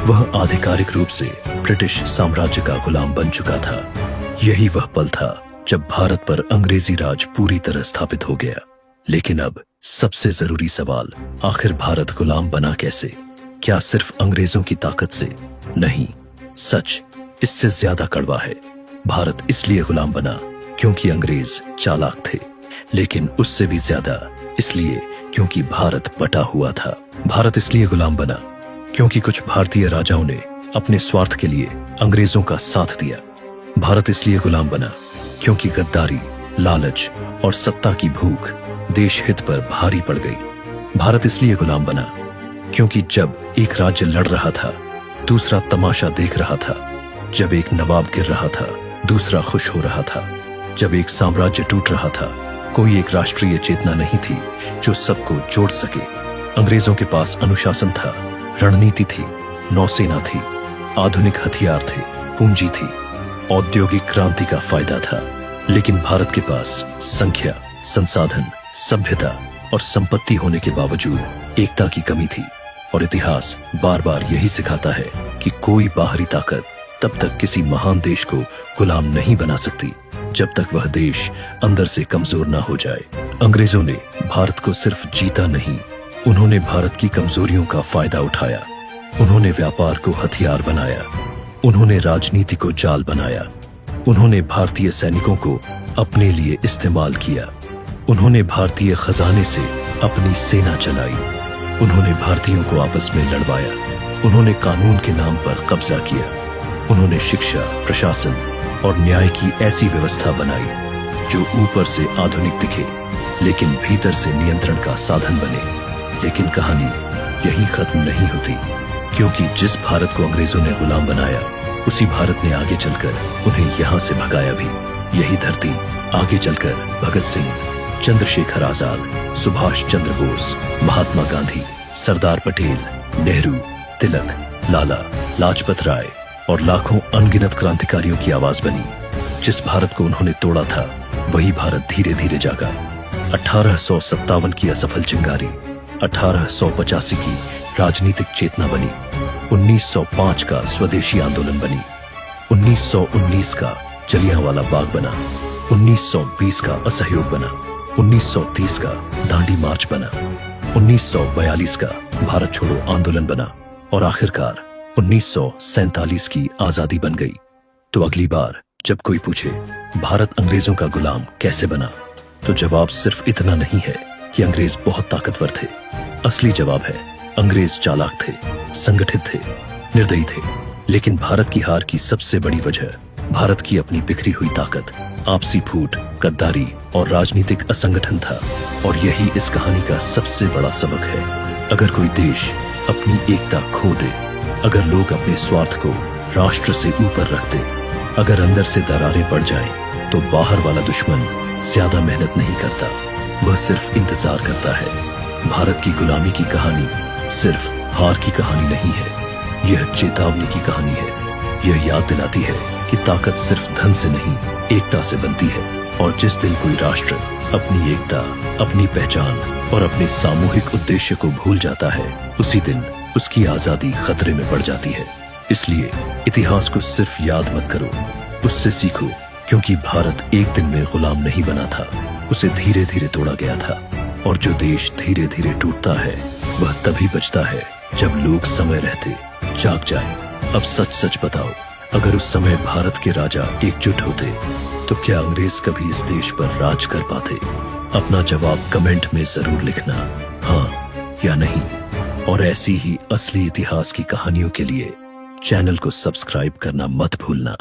वह आधिकारिक रूप से ब्रिटिश साम्राज्य का गुलाम बन चुका था। यही वह पल था जब भारत पर अंग्रेजी राज पूरी तरह स्थापित हो गया। लेकिन अब सबसे जरूरी सवाल, आखिर भारत गुलाम बना कैसे? क्या सिर्फ अंग्रेजों की ताकत से? नहीं, सच इससे ज्यादा कड़वा है। भारत इसलिए गुलाम बना क्योंकि अंग्रेज चालाक थे, लेकिन उससे भी ज्यादा इसलिए क्योंकि भारत बटा हुआ था। भारत इसलिए गुलाम बना क्योंकि कुछ भारतीय राजाओं ने अपने स्वार्थ के लिए अंग्रेजों का साथ दिया। भारत इसलिए गुलाम बना क्योंकि गद्दारी, लालच और सत्ता की भूख देश हित पर भारी पड़ गई। भारत इसलिए गुलाम बना क्योंकि जब एक राज्य लड़ रहा था, दूसरा तमाशा देख रहा था। जब एक नवाब गिर रहा था, दूसरा खुश हो रहा था। जब एक साम्राज्य टूट रहा था, कोई एक राष्ट्रीय चेतना नहीं थी जो सबको जोड़ सके। अंग्रेजों के पास अनुशासन था, रणनीति थी, नौसेना थी, आधुनिक हथियार थे, पूंजी थी, औद्योगिक क्रांति का फायदा था। लेकिन भारत के पास संख्या, संसाधन, सभ्यता और संपत्ति होने के बावजूद एकता की कमी थी। और इतिहास बार बार यही सिखाता है कि कोई बाहरी ताकत तब तक किसी महान देश को गुलाम नहीं बना सकती जब तक वह देश अंदर से कमजोर ना हो जाए। अंग्रेजों ने भारत को सिर्फ जीता नहीं, उन्होंने भारत की कमजोरियों का फायदा उठाया। उन्होंने व्यापार को हथियार बनाया, उन्होंने राजनीति को जाल बनाया, उन्होंने भारतीय सैनिकों को अपने लिए इस्तेमाल किया, उन्होंने भारतीय खजाने से अपनी सेना चलाई, उन्होंने भारतीयों को आपस में लड़वाया, उन्होंने कानून के नाम पर कब्जा किया, उन्होंने शिक्षा, प्रशासन और न्याय की ऐसी व्यवस्था बनाई जो ऊपर से आधुनिक दिखे लेकिन भीतर से नियंत्रण का साधन बने। लेकिन कहानी यही खत्म नहीं होती, क्योंकि जिस भारत को अंग्रेजों ने गुलाम बनाया, उसी भारत ने आगे चलकर उन्हें यहाँ से भगाया भी। यही धरती आगे चलकर भगत सिंह, चंद्रशेखर आजाद, सुभाष चंद्र बोस, महात्मा गांधी, सरदार पटेल, नेहरू, तिलक, लाला लाजपत राय और लाखों अनगिनत क्रांतिकारियों की आवाज बनी। जिस भारत को उन्होंने तोड़ा था, वही भारत धीरे धीरे जागा। 1857 की असफल चिंगारी 1885 की राजनीतिक चेतना बनी, 1905 का स्वदेशी आंदोलन बनी, 1919 का जलियांवाला बाग बना, 1920 का असहयोग बना, 1930 का दांडी मार्च बना, 1942 का भारत छोड़ो आंदोलन बना और आखिरकार 1947 की आजादी बन गई। तो अगली बार जब कोई पूछे भारत अंग्रेजों का गुलाम कैसे बना, तो जवाब सिर्फ इतना नहीं है कि अंग्रेज बहुत ताकतवर थे। असली जवाब है, अंग्रेज चालाक थे, संगठित थे, निर्दयी थे। लेकिन भारत की हार की सबसे बड़ी वजह भारत की अपनी बिखरी हुई ताकत, आपसी फूट, गद्दारी और राजनीतिक असंगठन था। और यही इस कहानी का सबसे बड़ा सबक है। अगर कोई देश अपनी एकता खो दे, अगर लोग अपने स्वार्थ को राष्ट्र से ऊपर रख दे, अगर अंदर से दरारें पड़ जाएं, तो बाहर वाला दुश्मन ज्यादा मेहनत नहीं करता, वह सिर्फ इंतजार करता है। भारत की गुलामी की कहानी सिर्फ हार की कहानी नहीं है, यह चेतावनी की कहानी है। यह याद दिलाती है कि ताकत सिर्फ धन से नहीं, एकता से बनती है। और जिस दिन कोई राष्ट्र अपनी एकता, अपनी पहचान और अपने सामूहिक उद्देश्य को भूल जाता है, उसी दिन उसकी आजादी खतरे में पड़ जाती है। इसलिए इतिहास को सिर्फ याद मत करो, उससे सीखो, क्योंकि भारत एक दिन में गुलाम नहीं बना था, उसे धीरे धीरे तोड़ा गया था। और जो देश धीरे धीरे टूटता है, वह तभी बचता है जब लोग समय रहते जाग जाएं। अब सच सच बताओ, अगर उस समय भारत के राजा एकजुट होते, तो क्या अंग्रेज कभी इस देश पर राज कर पाते? अपना जवाब कमेंट में जरूर लिखना, हाँ या नहीं। और ऐसी ही असली इतिहास की कहानियों के लिए चैनल को सब्सक्राइब करना मत भूलना।